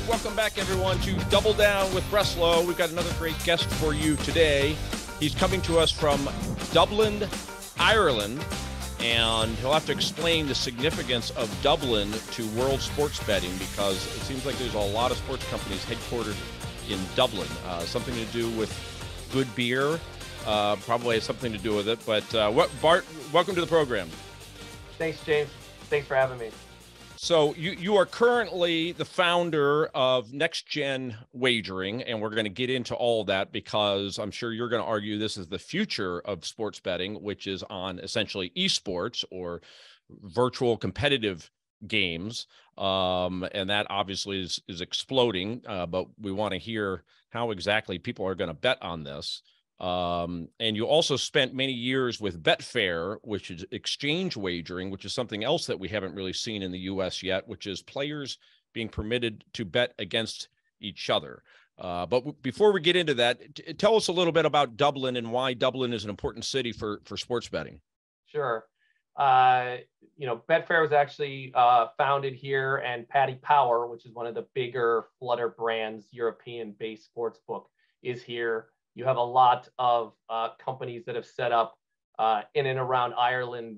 Welcome back, everyone, to Double Down with Breslo. We've got another great guest for you today. He's coming to us from Dublin, Ireland, and he'll have to explain the significance of Dublin to world sports betting, because it seems like there's a lot of sports companies headquartered in Dublin. Something to do with good beer, probably has something to do with it. But Bart, welcome to the program. Thanks, James. Thanks for having me. So you are currently the founder of Next Gen Wagering, and we're going to get into all that because I'm sure you're going to argue this is the future of sports betting, which is on essentially esports or virtual competitive games. And that obviously is exploding, but we want to hear how exactly people are going to bet on this. And you also spent many years with Betfair, which is exchange wagering, which is something else that we haven't really seen in the US yet, which is players being permitted to bet against each other. But before we get into that, tell us a little bit about Dublin and why Dublin is an important city for sports betting. Sure. Betfair was actually founded here, and Paddy Power, which is one of the bigger Flutter brands, European-based sportsbook, is here. You have a lot of companies that have set up in and around Ireland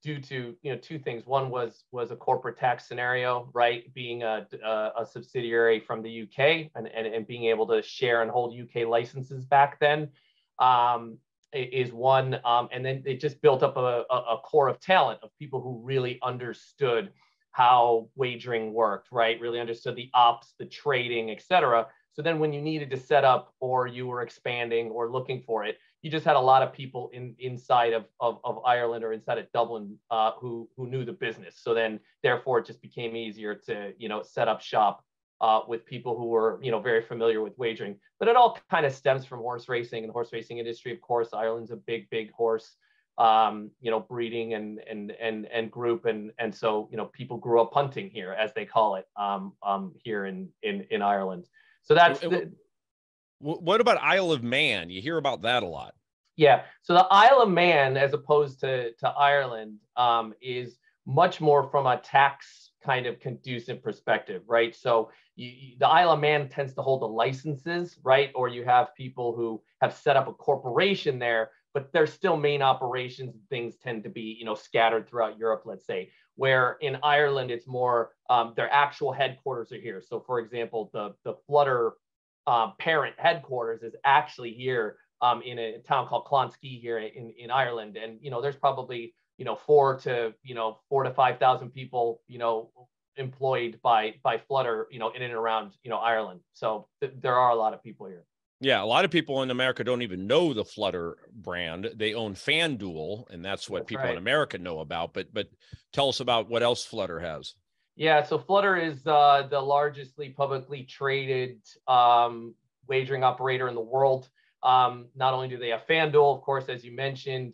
due to two things. One was a corporate tax scenario, right? Being a subsidiary from the UK and being able to share and hold UK licenses back then is one. And then they just built up a core of talent of people who really understood how wagering worked, right? Really understood the ops, the trading, etc. So then when you needed to set up, or you were expanding or looking for it, you just had a lot of people inside of Ireland or inside of Dublin who knew the business. So then therefore it just became easier to, set up shop with people who were, very familiar with wagering. But it all kind of stems from horse racing and the horse racing industry. Of course, Ireland's a big horse, breeding and group. And so, people grew up punting here, as they call it, here in Ireland. So that's what about Isle of Man? You hear about that a lot. Yeah. So the Isle of Man, as opposed to Ireland, is much more from a tax kind of conducive perspective, right? So the Isle of Man tends to hold the licenses, right? Or you have people who have set up a corporation there, but their still main operations and things tend to be, scattered throughout Europe, let's say. Where in Ireland, it's more their actual headquarters are here. So, for example, the Flutter parent headquarters is actually here in a town called Clonskee here in Ireland. And there's probably 4,000 to 5,000 people employed by Flutter in and around Ireland. So there are a lot of people here. Yeah, a lot of people in America don't even know the Flutter brand. They own FanDuel, and that's what people in America know about. But tell us about what else Flutter has. Yeah, so Flutter is the largestly publicly traded wagering operator in the world. Not only do they have FanDuel, of course, as you mentioned,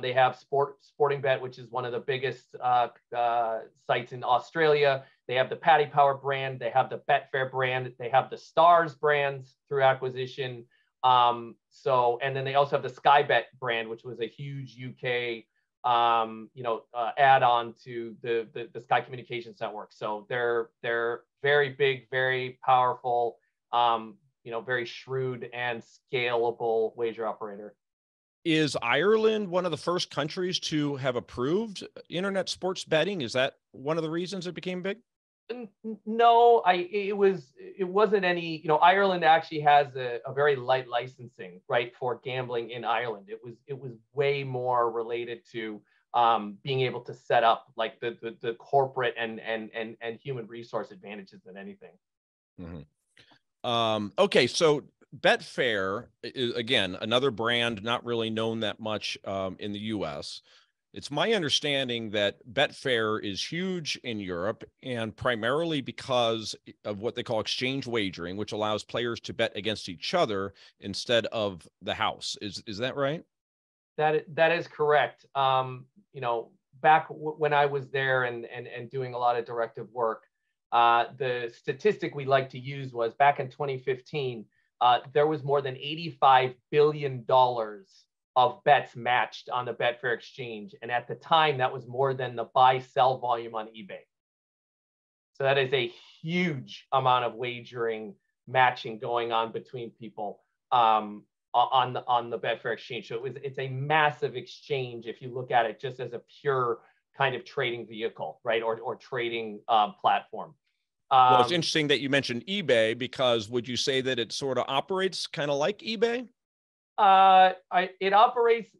they have Sporting Bet, which is one of the biggest sites in Australia. They have the Paddy Power brand. They have the Betfair brand. They have the Stars brands through acquisition. And then they also have the Sky Bet brand, which was a huge UK, add-on to the Sky Communications Network. So they're very big, very powerful, very shrewd and scalable wager operator. Is Ireland one of the first countries to have approved internet sports betting? Is that one of the reasons it became big? No, it wasn't any, Ireland actually has a very light licensing, right, for gambling in Ireland. It was way more related to being able to set up like the corporate and human resource advantages than anything. Mm-hmm. Okay, so Betfair is, again, another brand not really known that much in the US. It's my understanding that Betfair is huge in Europe, and primarily because of what they call exchange wagering, which allows players to bet against each other instead of the house. Is that right? That is correct. Back when I was there and doing a lot of directive work, the statistic we like to use was back in 2015, there was more than $85 billion of bets matched on the Betfair exchange. And at the time, that was more than the buy-sell volume on eBay. So that is a huge amount of wagering matching going on between people on the Betfair exchange. So it's a massive exchange if you look at it just as a pure kind of trading vehicle, right? Or trading platform. Well, it's interesting that you mentioned eBay, because would you say that it sort of operates kind of like eBay? It operates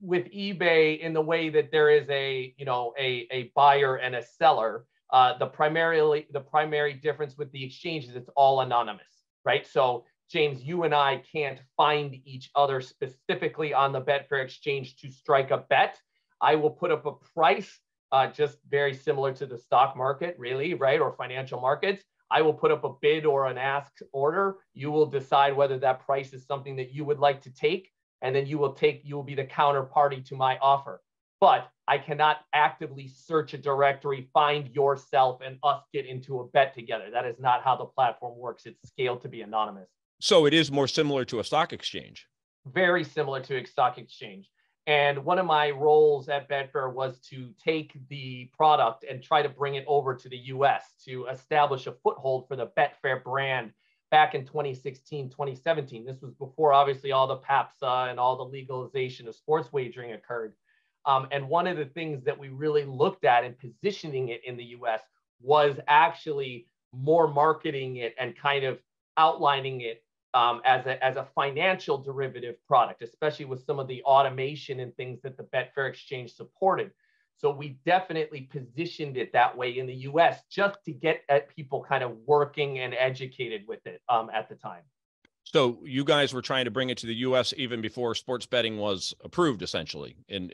with eBay in the way that there is a buyer and a seller. The primary difference with the exchange is it's all anonymous, right? So James, you and I can't find each other specifically on the Betfair exchange to strike a bet. I will put up a price, just very similar to the stock market, really, right? Or financial markets. I will put up a bid or an ask order. You will decide whether that price is something that you would like to take, and then you will be the counterparty to my offer. But I cannot actively search a directory, find yourself, and us get into a bet together. That is not how the platform works. It's scaled to be anonymous. So it is more similar to a stock exchange. Very similar to a stock exchange. And one of my roles at Betfair was to take the product and try to bring it over to the US to establish a foothold for the Betfair brand back in 2016, 2017. This was before, obviously, all the PAPSA and all the legalization of sports wagering occurred. And one of the things that we really looked at in positioning it in the US was actually more marketing it and kind of outlining it as a financial derivative product, especially with some of the automation and things that the Betfair exchange supported. So we definitely positioned it that way in the US just to get at people kind of working and educated with it at the time. So you guys were trying to bring it to the US even before sports betting was approved, essentially, in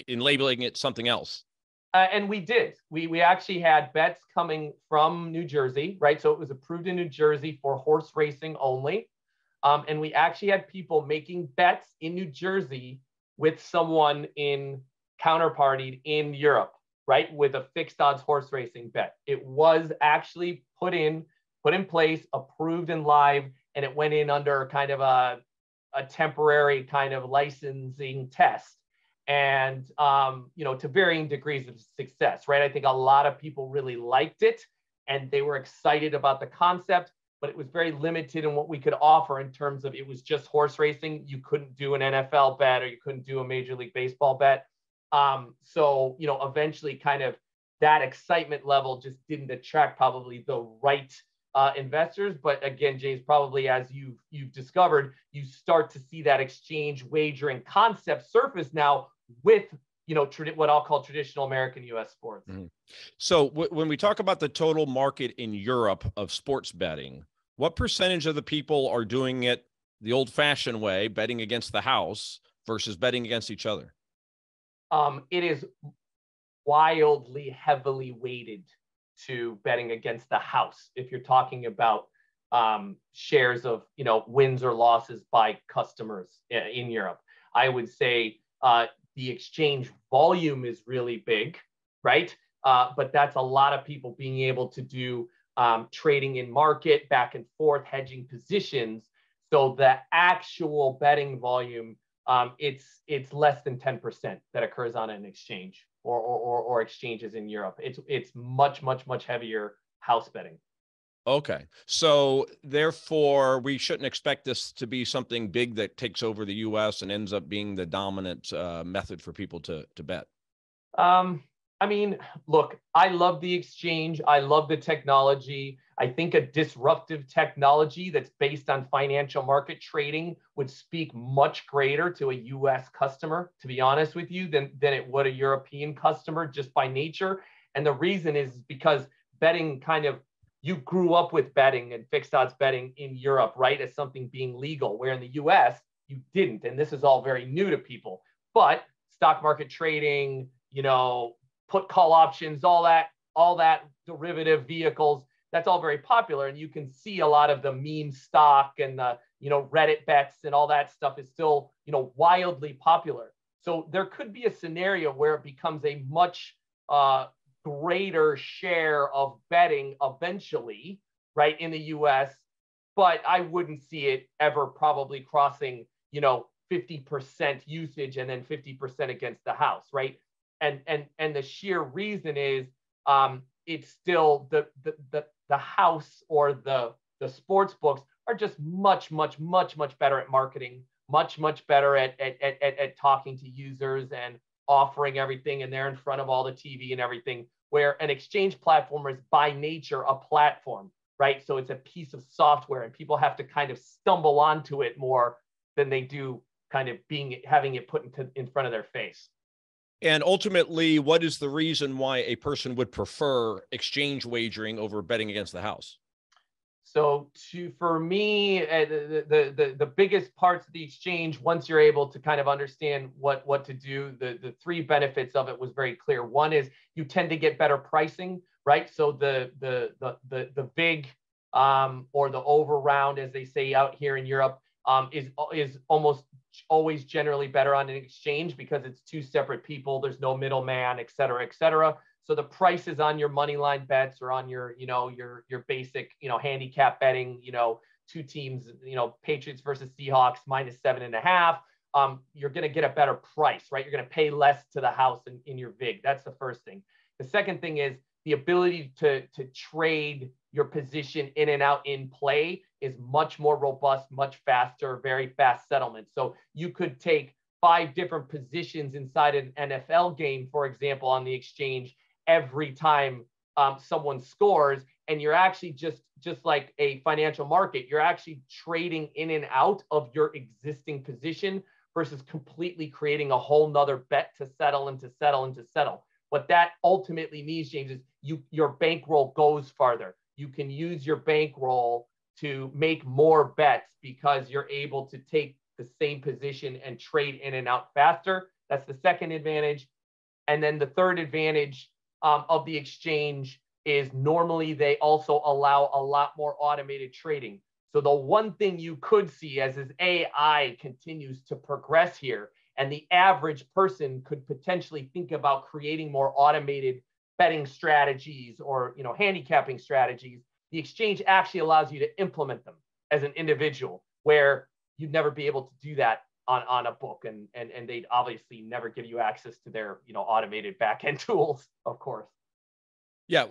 labeling it something else. And we did. We actually had bets coming from New Jersey, right? So it was approved in New Jersey for horse racing only. And we actually had people making bets in New Jersey with someone in counterparty in Europe, right? With a fixed odds horse racing bet. It was actually put in place, approved and live, and it went in under kind of a temporary kind of licensing test. And, to varying degrees of success, right? I think a lot of people really liked it and they were excited about the concept, but it was very limited in what we could offer in terms of it was just horse racing. You couldn't do an NFL bet or you couldn't do a Major League Baseball bet. So, eventually kind of that excitement level just didn't attract probably the right investors. But again, James, probably as you've discovered, you start to see that exchange wagering concept surface now with what I'll call traditional American US sports. Mm-hmm. So when we talk about the total market in Europe of sports betting, what percentage of the people are doing it the old-fashioned way, betting against the house, versus betting against each other? It is wildly heavily weighted to betting against the house. If you're talking about shares of wins or losses by customers in Europe, I would say the exchange volume is really big, right? But that's a lot of people being able to do trading in market, back and forth, hedging positions. So the actual betting volume, it's less than 10% that occurs on an exchange or exchanges in Europe. It's much, much, much heavier house betting. Okay. So therefore, we shouldn't expect this to be something big that takes over the US and ends up being the dominant method for people to bet. I mean, look, I love the exchange. I love the technology. I think a disruptive technology that's based on financial market trading would speak much greater to a US customer, to be honest with you, than it would a European customer just by nature. And the reason is because betting you grew up with betting and fixed odds betting in Europe, right? As something being legal, where in the US, you didn't. And this is all very new to people. But stock market trading, put call options, all that derivative vehicles, that's all very popular. And you can see a lot of the meme stock and the, Reddit bets and all that stuff is still, wildly popular. So there could be a scenario where it becomes a much greater share of betting eventually, right, in the US, but I wouldn't see it ever probably crossing, 50% usage and then 50% against the house, right? And the sheer reason is it's still the house or the sports books are just much better at marketing, much better at talking to users and offering everything, and they're in front of all the TV and everything, where an exchange platform is by nature a platform, right? So it's a piece of software, and people have to kind of stumble onto it more than they do kind of having it put in front of their face. And ultimately, what is the reason why a person would prefer exchange wagering over betting against the house? So for me, the biggest parts of the exchange, once you're able to kind of understand what to do, the three benefits of it was very clear. One is you tend to get better pricing, right? So the vig or the over round, as they say out here in Europe, is almost always generally better on an exchange because it's two separate people. There's no middleman, et cetera, et cetera. So the prices on your money line bets or on your, your basic, handicap betting, two teams, Patriots versus Seahawks -7.5. You're going to get a better price, right? You're going to pay less to the house in your vig. That's the first thing. The second thing is the ability to trade your position in and out in play is much more robust, much faster, very fast settlement. So you could take 5 different positions inside an NFL game, for example, on the exchange every time someone scores, and you're actually just like a financial market, you're actually trading in and out of your existing position versus completely creating a whole nother bet to settle and to settle and to settle. What that ultimately means, James, is your bankroll goes farther. You can use your bankroll to make more bets because you're able to take the same position and trade in and out faster. That's the second advantage. And then the third advantage of the exchange is normally they also allow a lot more automated trading. So the one thing you could see as AI continues to progress here, and the average person could potentially think about creating more automated betting strategies or handicapping strategies, the exchange actually allows you to implement them as an individual, where you'd never be able to do that on a book, and they'd obviously never give you access to their automated back-end tools, of course. Yeah,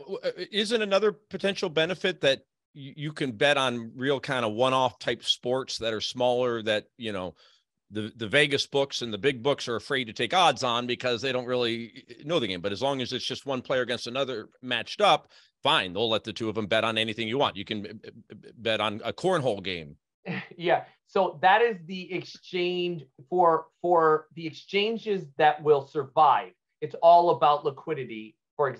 isn't another potential benefit that you can bet on real kind of one-off type sports that are smaller, that the Vegas books and the big books are afraid to take odds on because they don't really know the game. But as long as it's just one player against another matched up, fine, they'll let the two of them bet on anything you want. You can bet on a cornhole game. Yeah. So that is the exchange for the exchanges that will survive. It's all about liquidity for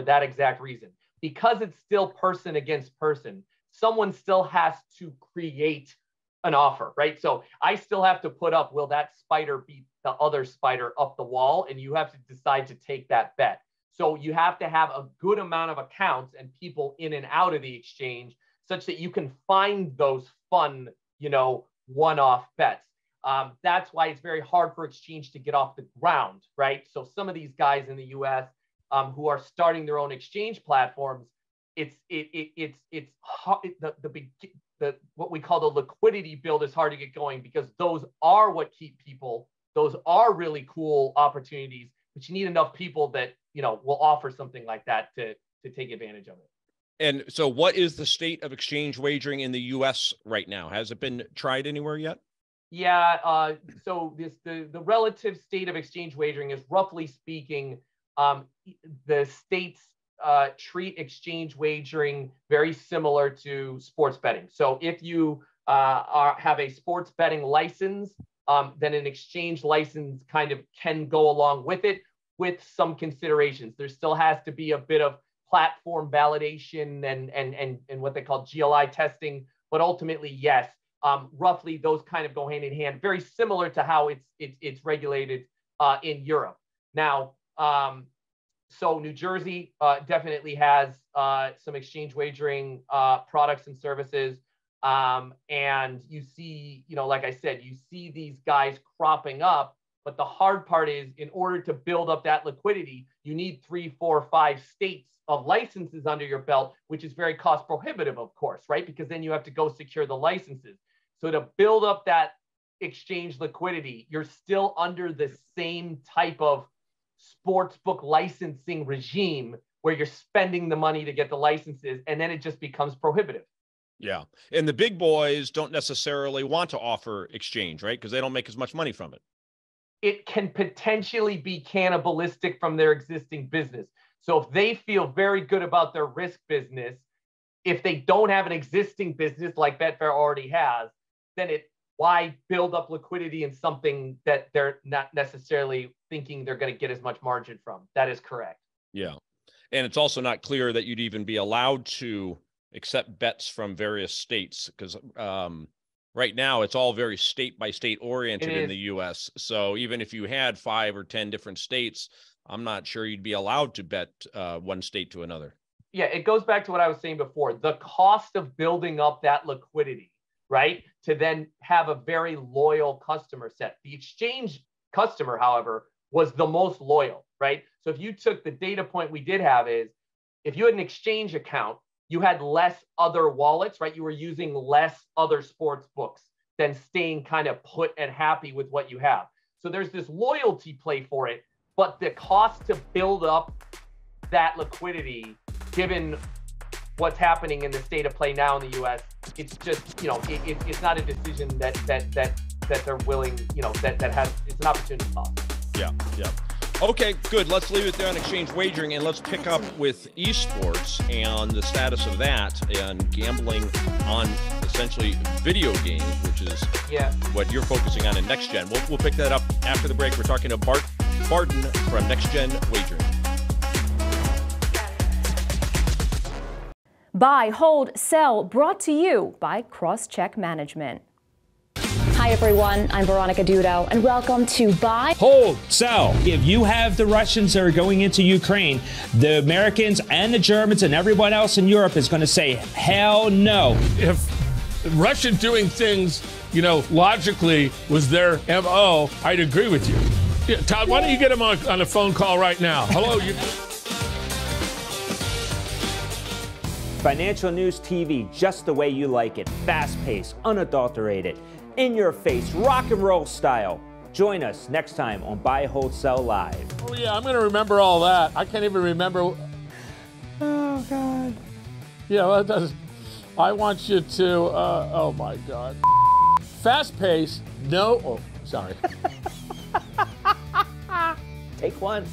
that exact reason. Because it's still person against person, someone still has to create an offer, right? So I still have to put up, will that spider beat the other spider up the wall? And you have to decide to take that bet. So you have to have a good amount of accounts and people in and out of the exchange such that you can find those fun, one-off bets. That's why it's very hard for exchange to get off the ground, right? So some of these guys in the US who are starting their own exchange platforms, it's what we call the liquidity build is hard to get going, because those are what keep people. Those are really cool opportunities, but you need enough people that will offer something like that to take advantage of it. And so what is the state of exchange wagering in the US right now? Has it been tried anywhere yet? Yeah. So the relative state of exchange wagering is, roughly speaking, the states treat exchange wagering very similar to sports betting. So if you have a sports betting license, then an exchange license kind of can go along with it, with some considerations. There still has to be a bit of platform validation and what they call GLI testing, but ultimately, yes, roughly those kind of go hand in hand, very similar to how it's regulated in Europe. Now, so New Jersey definitely has some exchange wagering products and services, and you see, like I said, you see these guys cropping up. But the hard part is, in order to build up that liquidity, you need 3, 4, 5 states of licenses under your belt, which is very cost prohibitive, of course, right? Because then you have to go secure the licenses. So to build up that exchange liquidity, you're still under the same type of sportsbook licensing regime where you're spending the money to get the licenses, and then it just becomes prohibitive. Yeah. And the big boys don't necessarily want to offer exchange, right? Because they don't make as much money from it. It can potentially be cannibalistic from their existing business. So if they feel very good about their risk business, if they don't have an existing business like Betfair already has, then why build up liquidity in something that they're not necessarily thinking they're going to get as much margin from? That is correct. Yeah. And it's also not clear that you'd even be allowed to accept bets from various states, because right now it's all very state by state oriented in the US. So even if you had 5 or 10 different states, I'm not sure you'd be allowed to bet one state to another. Yeah, it goes back to what I was saying before. The cost of building up that liquidity, right, to then have a very loyal customer set. The exchange customer, however, was the most loyal, right? So if you took the data point we did have is, if you had an exchange account, you had less other wallets, right? You were using less other sports books than staying kind of put and happy with what you have. So there's this loyalty play for it, but the cost to build up that liquidity, given what's happening in the state of play now in the US, it's just, it's not a decision that they're willing, that has, it's an opportunity cost. Yeah. Okay, good. Let's leave it there on exchange wagering, and let's pick up with esports and the status of that and gambling on essentially video games, which is what you're focusing on in Next Gen. We'll pick that up after the break. We're talking to Bart Barden from Next Gen Wagering. Buy, hold, sell, brought to you by Crosscheck Management. Hi everyone, I'm Veronica Dudo, and welcome to Buy, Hold, Sell. If you have the Russians that are going into Ukraine, the Americans and the Germans and everyone else in Europe is going to say, hell no. If Russia doing things, logically was their MO, I'd agree with you. Yeah, Todd, why don't you get him on a phone call right now? Hello, you. Financial News TV, just the way you like it. Fast-paced, unadulterated, in-your-face, rock and roll style. Join us next time on Buy, Hold, Sell Live. Oh, yeah, I'm going to remember all that. I can't even remember. Oh, God. Yeah, well, that does. I want you to, oh, my God. Fast-paced, no, oh, sorry. Take one.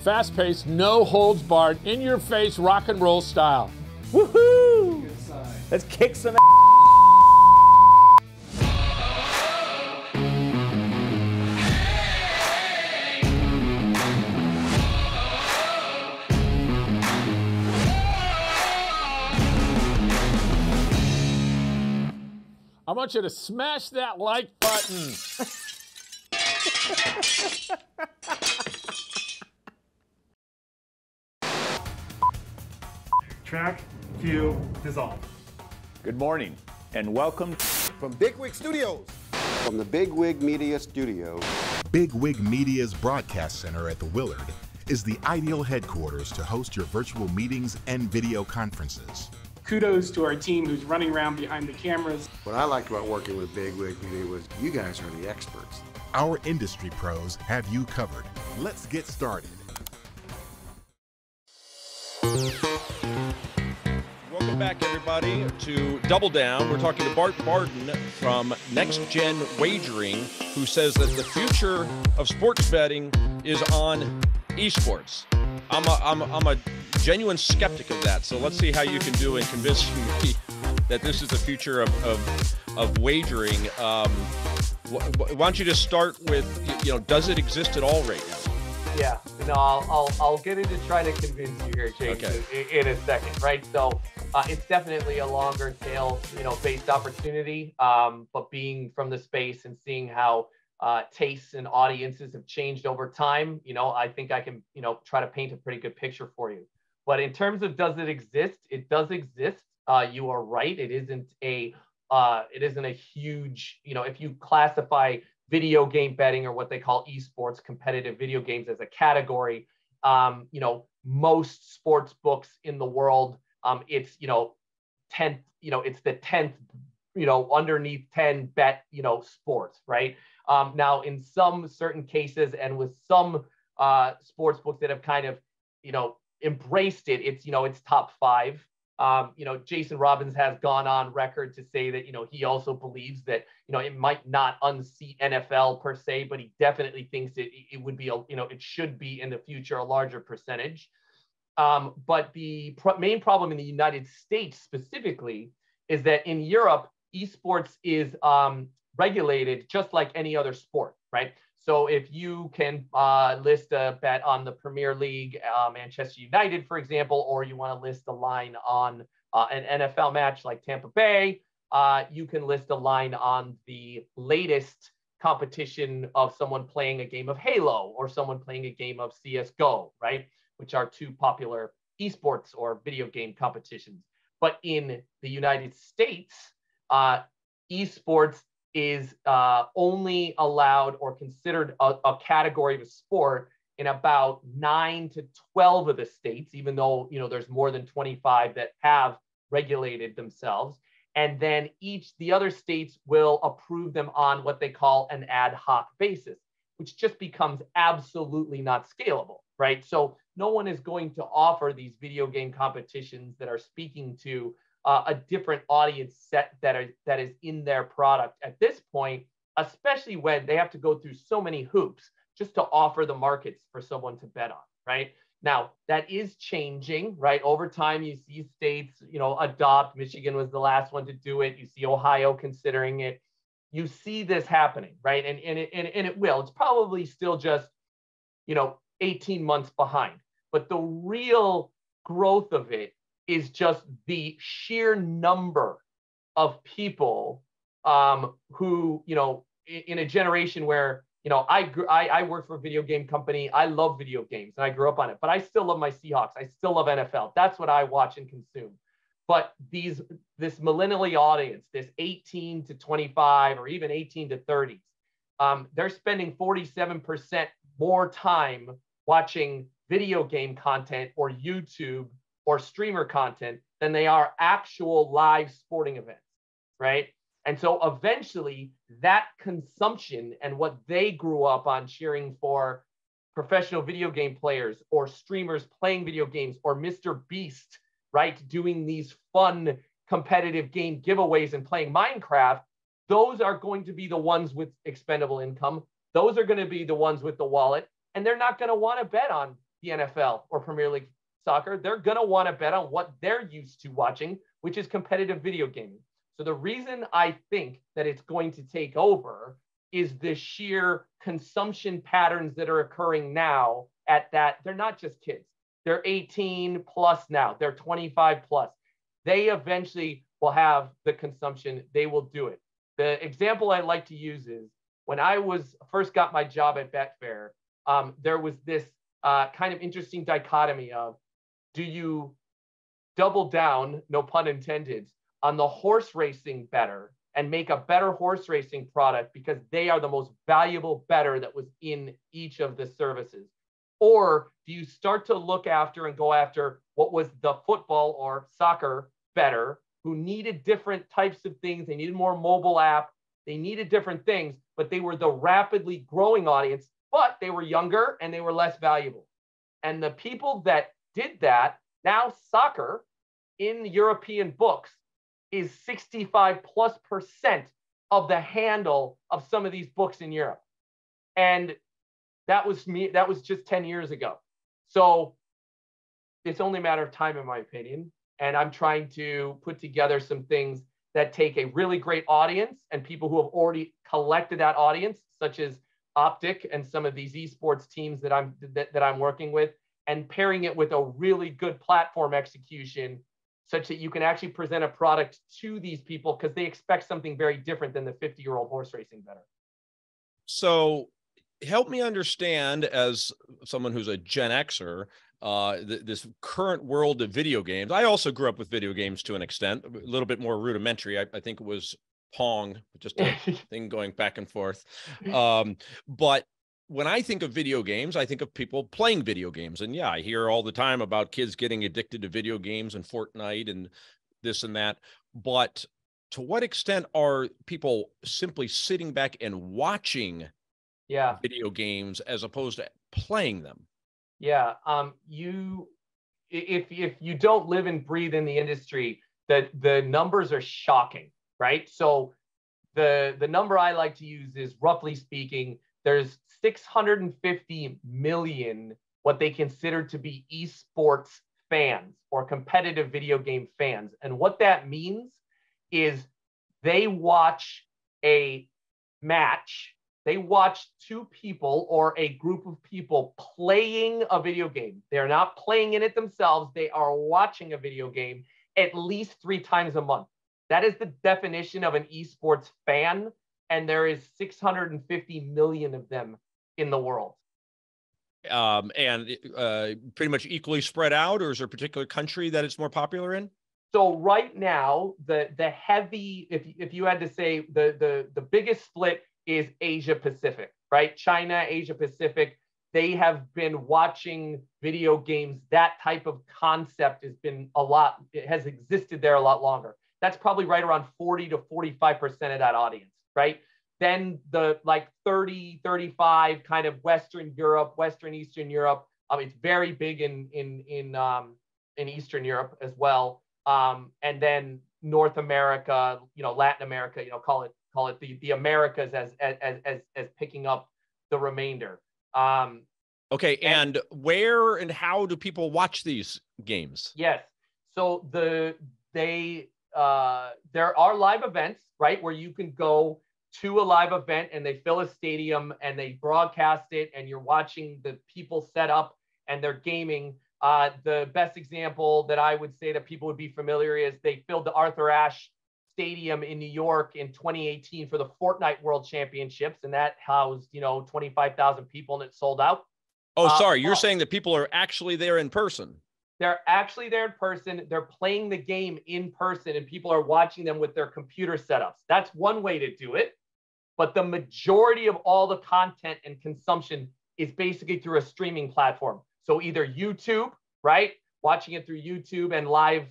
Fast-paced, no holds barred, in-your-face, rock and roll style. Woohoo! Let's kick some ass. I want you to smash that like button. Track, cue, dissolve. Good morning and welcome from Bigwig Studios. From the Bigwig Media Studio. Bigwig Media's broadcast center at the Willard is the ideal headquarters to host your virtual meetings and video conferences. Kudos to our team who's running around behind the cameras. What I liked about working with Bigwig Media was you guys are the experts. Our industry pros have you covered. Let's get started. Welcome back, everybody, to Double Down. We're talking to Bart Barden from Next Gen Wagering, who says that the future of sports betting is on esports. I'm a genuine skeptic of that. So let's see how you can do in convincing me that this is the future of wagering. Why don't you just start with, does it exist at all right now? Yeah, no, I'll get into trying to convince you here, James, in a second, right? So it's definitely a longer tail, based opportunity. But being from the space and seeing how tastes and audiences have changed over time, I think I can, try to paint a pretty good picture for you. But in terms of does it exist? It does exist. You are right. It isn't a huge, if you classify video game betting or what they call esports, competitive video games, as a category, most sports books in the world, it's 10th, it's the 10th, underneath 10 bet, sports, right? Now, in some certain cases and with some sports books that have kind of, embraced it, it's top 5. Jason Robbins has gone on record to say that, he also believes that, it might not unseat NFL per se, but he definitely thinks it would be, it should be in the future a larger percentage. But the main problem in the United States specifically is that in Europe, esports is regulated just like any other sport, right? So if you can list a bet on the Premier League, Manchester United, for example, or you want to list a line on an NFL match like Tampa Bay, you can list a line on the latest competition of someone playing a game of Halo or someone playing a game of CSGO, right? Which are 2 popular esports or video game competitions. But in the United States, esports is only allowed or considered a category of a sport in about 9 to 12 of the states, even though, there's more than 25 that have regulated themselves. And then the other states will approve them on what they call an ad hoc basis, which just becomes absolutely not scalable, right? So no one is going to offer these video game competitions that are speaking to a different audience set that is in their product at this point, especially when they have to go through so many hoops just to offer the markets for someone to bet on, right? Now, that is changing, right? Over time, you see states, adopt. Michigan was the last one to do it. You see Ohio considering it. You see this happening, right? And it will. It's probably still just, 18 months behind. But the real growth of it is just the sheer number of people who, in a generation where, I work for a video game company. I love video games and I grew up on it, but I still love my Seahawks. I still love NFL. That's what I watch and consume. But this millennial audience, this 18 to 25 or even 18 to 30s, they're spending 47% more time watching video game content or YouTube or streamer content than they are actual live sporting events, right? And so eventually that consumption and what they grew up on cheering for professional video game players or streamers playing video games or Mr. Beast, right, doing these fun competitive game giveaways and playing Minecraft, those are going to be the ones with expendable income. Those are going to be the ones with the wallet, and they're not going to want to bet on the NFL or Premier League soccer. They're going to want to bet on what they're used to watching, which is competitive video gaming. So the reason I think that it's going to take over is the sheer consumption patterns that are occurring now at that. They're not just kids. They're 18 plus now. They're 25 plus. They eventually will have the consumption. They will do it. The example I like to use is when I first got my job at Betfair, there was this kind of interesting dichotomy of, do you double down, no pun intended, on the horse racing bettor and make a better horse racing product because they are the most valuable bettor that was in each of the services? Or do you start to look after and go after what was the football or soccer bettor who needed different types of things? They needed more mobile app. They needed different things, but they were the rapidly growing audience, but they were younger and they were less valuable. And the people that did that, now soccer in European books is 65+% of the handle of some of these books in Europe. And that was just 10 years ago. So it's only a matter of time, in my opinion. And I'm trying to put together some things that take a really great audience and people who have already collected that audience, such as Optic and some of these esports teams that I'm working with, and pairing it with a really good platform execution such that you can actually present a product to these people because they expect something very different than the 50-year-old horse racing bettor. So help me understand, as someone who's a Gen Xer, this current world of video games. I also grew up with video games to an extent, a little bit more rudimentary. I think it was Pong, just a thing going back and forth. But when I think of video games, I think of people playing video games. And yeah, I hear all the time about kids getting addicted to video games and Fortnite and this and that. But to what extent are people simply sitting back and watching video games as opposed to playing them? Yeah. If you don't live and breathe in the industry, the numbers are shocking, right? So the number I like to use is, roughly speaking, there's 650 million what they consider to be esports fans or competitive video game fans. And what that means is they watch a match, they watch two people or a group of people playing a video game. They're not playing in it themselves. They are watching a video game at least 3 times a month. That is the definition of an esports fan. And there is 650 million of them in the world. And pretty much equally spread out, or is there a particular country that it's more popular in? So right now, the heavy, if you had to say the biggest split is Asia Pacific, right? China, Asia Pacific, they have been watching video games. That type of concept it has existed there a lot longer. That's probably right around 40 to 45% of that audience, right? Then the 30, 35 kind of Western Europe, Western Eastern Europe. It's very big in Eastern Europe as well. And then North America, Latin America, call it the Americas as picking up the remainder. Okay, and where and how do people watch these games? Yes, so there are live events, right, where you can go to a live event and they fill a stadium and they broadcast it and you're watching the people set up and they're gaming. The best example that I would say that people would be familiar is they filled the Arthur Ashe Stadium in New York in 2018 for the Fortnite World Championships, and that housed 25,000 people and it sold out. Oh, sorry, you're saying that people are actually there in person? They're actually there in person. They're playing the game in person and people are watching them with their computer setups. That's one way to do it. But the majority of all the content and consumption is basically through a streaming platform. So either YouTube, right? Watching it through YouTube and live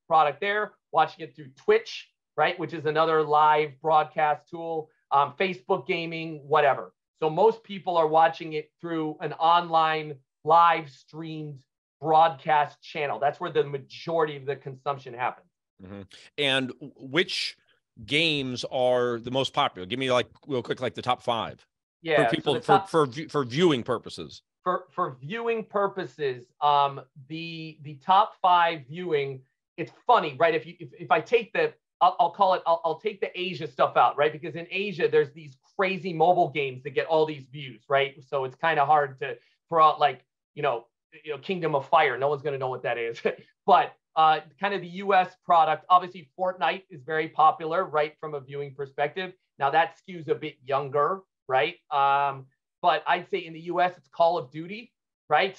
product there, watching it through Twitch, right? Which is another live broadcast tool, Facebook gaming, whatever. So most people are watching it through an online live streamed broadcast channel. That's where the majority of the consumption happens. Mm-hmm. And which games are the most popular? Give me real quick, the top 5. Yeah, for people, so for viewing purposes. For viewing purposes, the top 5 viewing, it's funny, right? If I take I'll take the Asia stuff out, right? Because in Asia, there's these crazy mobile games that get all these views, right? So it's kind of hard to throw out Kingdom of Fire. No one's going to know what that is. But kind of the US product, obviously Fortnite is very popular, right? From a viewing perspective. Now that skews a bit younger, right? But I'd say in the US, it's Call of Duty, right?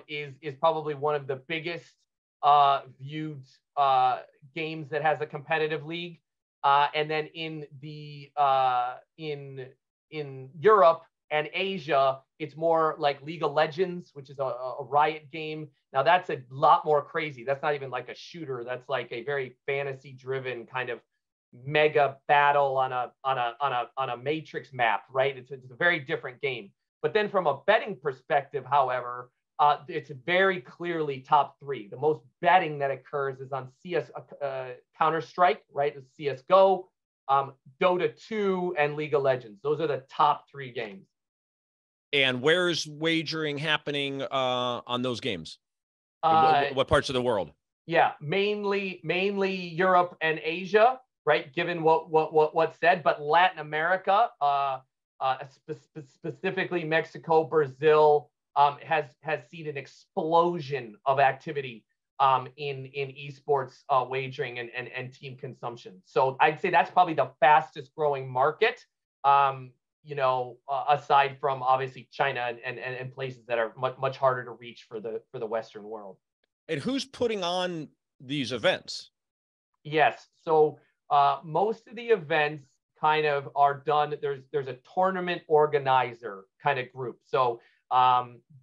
Is probably one of the biggest viewed games that has a competitive league. And then in Europe and Asia, it's more like League of Legends, which is a Riot game. Now that's a lot more crazy. That's not even like a shooter. That's like a very fantasy-driven kind of mega battle on a matrix map, right? It's a very different game. But then from a betting perspective, however, it's very clearly top 3. The most betting that occurs is on Counter-Strike, right? It's CSGO, Dota 2, and League of Legends. Those are the top 3 games. And where's wagering happening on those games? What parts of the world? Yeah, mainly Europe and Asia, right? Given what's said, but Latin America, specifically Mexico, Brazil, has seen an explosion of activity in esports wagering and team consumption. So I'd say that's probably the fastest growing market. Aside from obviously China and places that are much harder to reach for the Western world. And who's putting on these events? Yes, so most of the events kind of are done. There's a tournament organizer kind of group. So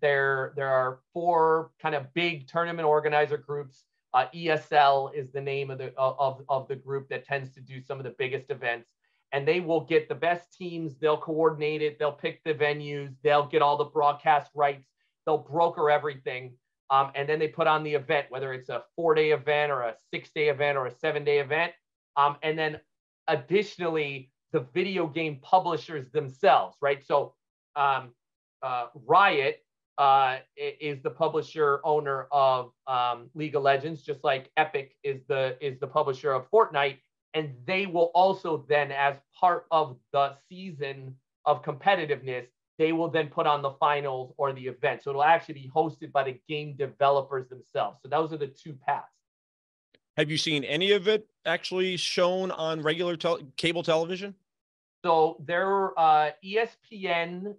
there are 4 kind of big tournament organizer groups. ESL is the name of the group that tends to do some of the biggest events. And they will get the best teams. They'll coordinate it. They'll pick the venues. They'll get all the broadcast rights. They'll broker everything. And then they put on the event, whether it's a 4-day event or a 6-day event or a 7-day event. And then additionally, the video game publishers themselves, right? So Riot is the publisher owner of League of Legends, just like Epic is the publisher of Fortnite. And they will also then, as part of the season of competitiveness, they will then put on the finals or the event. So it'll actually be hosted by the game developers themselves. So those are the two paths. Have you seen any of it actually shown on regular cable television? So there, ESPN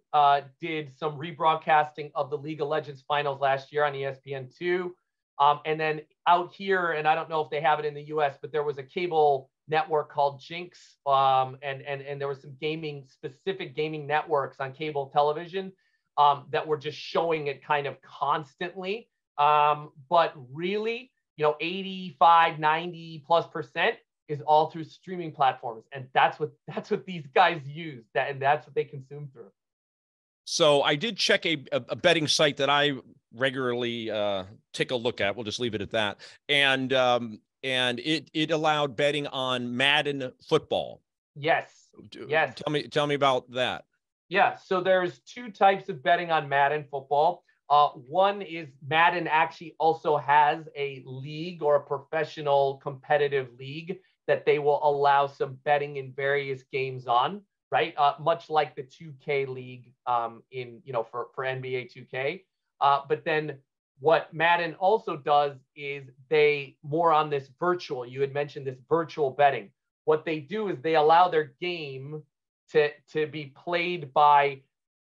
did some rebroadcasting of the League of Legends finals last year on ESPN2. And then out here, and I don't know if they have it in the US, but there was a cable network called Jinx. And there was some specific gaming networks on cable television that were just showing it kind of constantly. But really, 85, 90+% is all through streaming platforms. And that's what these guys use, and that's what they consume through. So I did check a betting site that I regularly take a look at. We'll just leave it at that. And it allowed betting on Madden football. Yes. Yes. Tell me about that. Yeah. So there's two types of betting on Madden football. One is Madden actually also has a league or a professional competitive league that they will allow some betting in various games on, right? Much like the 2K league for NBA 2K. But then what Madden also does is they more on this virtual, you had mentioned this virtual betting. What they do is they allow their game to be played by,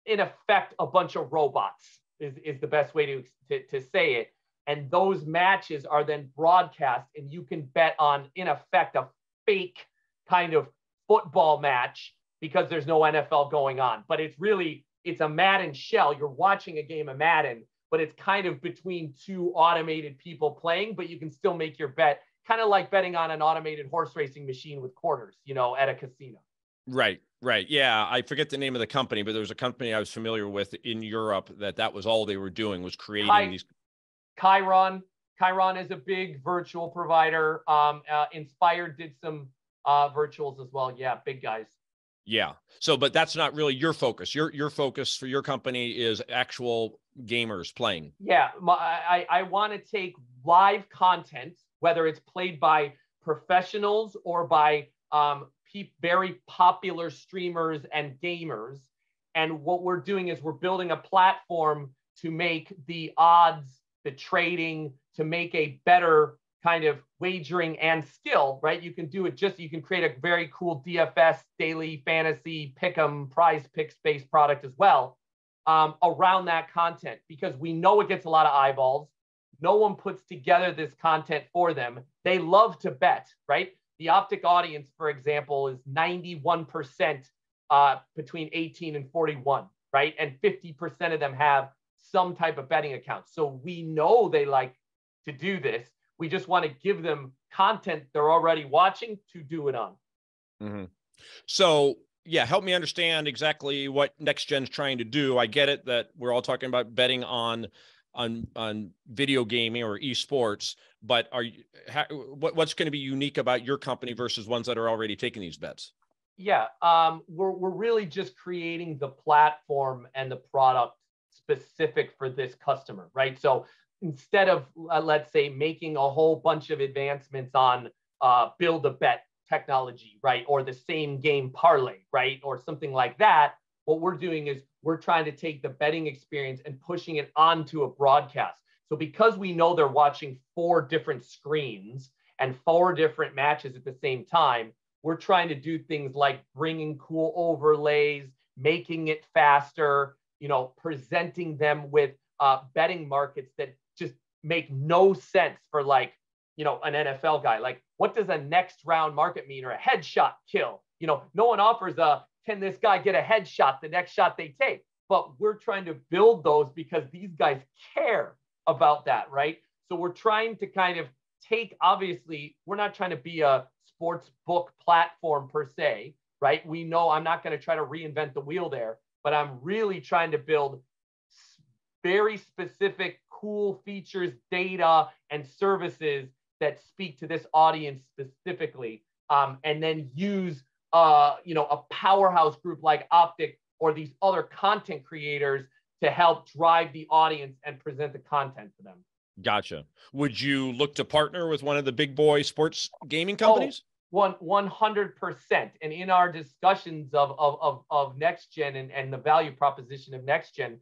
in effect, a bunch of robots is the best way to say it. And those matches are then broadcast, and you can bet on, in effect, a fake kind of football match because there's no NFL going on. But it's a Madden shell. You're watching a game of Madden, but it's kind of between two automated people playing, but you can still make your bet, kind of like betting on an automated horse racing machine with quarters, at a casino. Right. Yeah. I forget the name of the company, but there was a company I was familiar with in Europe that was all they were doing was creating these. Chiron is a big virtual provider. Inspired did some virtuals as well. Yeah, big guys. Yeah. So, but that's not really your focus. Your focus for your company is actual gamers playing. Yeah. I want to take live content, whether it's played by professionals or by very popular streamers and gamers. And what we're doing is we're building a platform to make the odds, the trading, to make a better kind of wagering and skill, right? You can do it you can create a very cool DFS, daily fantasy, pick'em, prize picks based product as well around that content, because we know it gets a lot of eyeballs. No one puts together this content for them. They love to bet, right? The Optic audience, for example, is 91% between 18 and 41, right? And 50% of them have some type of betting account. So we know they like to do this. We just want to give them content they're already watching to do it on. Mm-hmm. So, yeah, help me understand exactly what Next Gen's trying to do. I get it that we're all talking about betting on video gaming or esports, but what's going to be unique about your company versus ones that are already taking these bets? Yeah, we're really just creating the platform and the product specific for this customer, right? So instead of, let's say, making a whole bunch of advancements on build a bet technology, right? Or the same game parlay, right? Or something like that, what we're doing is we're trying to take the betting experience and pushing it onto a broadcast. So because we know they're watching 4 different screens and 4 different matches at the same time, we're trying to do things like bringing cool overlays, making it faster, presenting them with betting markets that just make no sense for an NFL guy. Like, what does a next round market mean, or a headshot kill? No one offers can this guy get a headshot the next shot they take? But we're trying to build those because these guys care about that, right? So we're trying to kind of take, obviously, we're not trying to be a sports book platform per se, right? We know I'm not going to try to reinvent the wheel there, but I'm really trying to build very specific, cool features, data, and services that speak to this audience specifically, and then use a powerhouse group like Optic or these other content creators to help drive the audience and present the content to them. Gotcha. Would you look to partner with one of the big boy sports gaming companies? 100%. And in our discussions of next gen and the value proposition of next gen,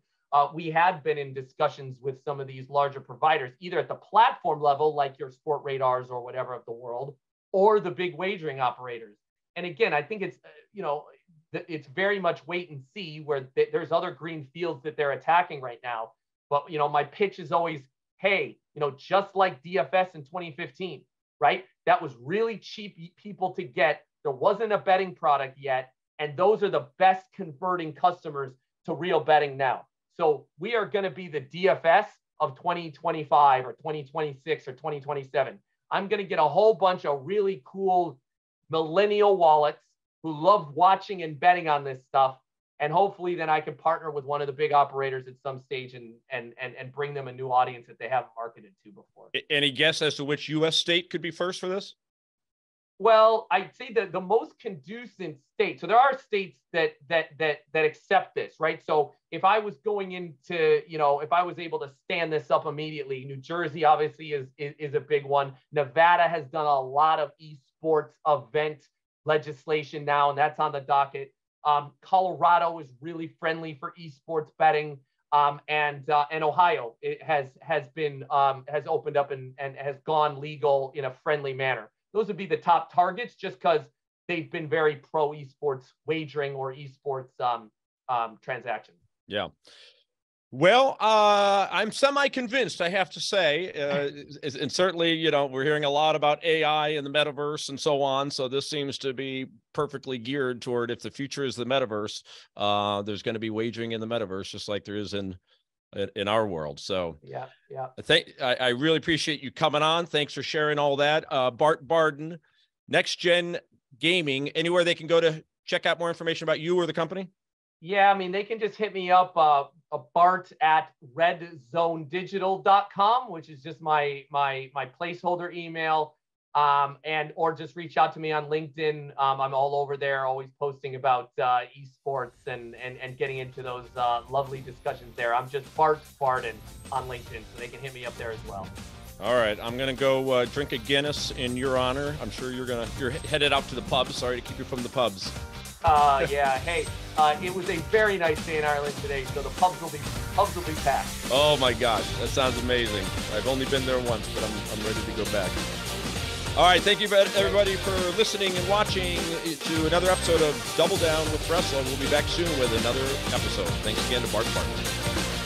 we had been in discussions with some of these larger providers, either at the platform level, like your Sport Radars or whatever of the world, or the big wagering operators. And again, I think it's very much wait and see, where there's other green fields that they're attacking right now. But, my pitch is always, hey, just like DFS in 2015, right? That was really cheap people to get. There wasn't a betting product yet. And those are the best converting customers to real betting now. So we are going to be the DFS of 2025 or 2026 or 2027. I'm going to get a whole bunch of really cool millennial wallets who love watching and betting on this stuff. And hopefully then I can partner with one of the big operators at some stage and bring them a new audience that they haven't marketed to before. Any guess as to which U.S. state could be first for this? Well, I'd say that the most conducive state. So there are states that accept this, right? So if I was going into, if I was able to stand this up immediately, New Jersey obviously is a big one. Nevada has done a lot of esports event legislation now, and that's on the docket. Colorado is really friendly for esports betting, and Ohio has opened up and has gone legal in a friendly manner. Those would be the top targets, just because they've been very pro esports wagering or esports transactions. Yeah. Well, I'm semi-convinced, I have to say, and certainly, we're hearing a lot about AI and the metaverse and so on. So this seems to be perfectly geared toward, if the future is the metaverse, there's going to be wagering in the metaverse, just like there is in our world. So yeah. I really appreciate you coming on. Thanks for sharing all that. Bart Barden, Next Gen Gaming, anywhere they can go to check out more information about you or the company? Yeah, I mean, they can just hit me up, Bart at redzonedigital.com, which is just my placeholder email, or just reach out to me on LinkedIn. I'm all over there, always posting about esports and getting into those lovely discussions there. I'm just Bart Barden on LinkedIn, so they can hit me up there as well. All right, I'm going to go drink a Guinness in your honor. I'm sure you're headed out to the pubs. Sorry to keep you from the pubs. Yeah. Hey, it was a very nice day in Ireland today, so the pubs will be packed. Oh my gosh, that sounds amazing. I've only been there once, but I'm ready to go back. All right, thank you everybody for listening and watching to another episode of Double Down with Breslo. We'll be back soon with another episode. Thanks again to Bart Barden.